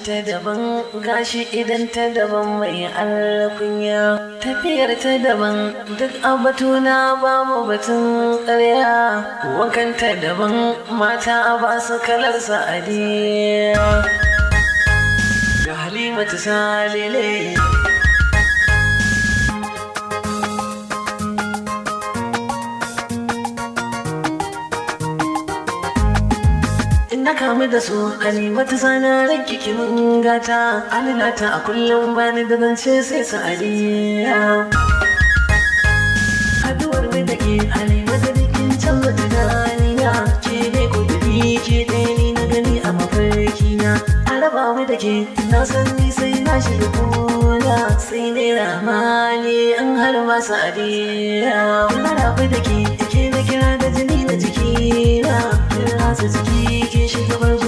ta daban gashi idan ta daban mai alkunya tafiyar ta daban duk abatuna babu batun ƙarya wankan ta daban mata ba su kalar sa'adiya ga Halimatu Salele na kamu da su Halimatu sana rage kimin gata alinata a kullum bani da zance sai sa'adiya haduwar mai da ke Halimatu bikin canza tunaniya ke ne kudiri ke ɗaya ni na gani a mafarki na araba mai da ke na san ni sai na shiga kuna sai ne ramani an har ma sa'adiya na rabu da ke na kira da jini na jikina kira su jiki ke shiga bargo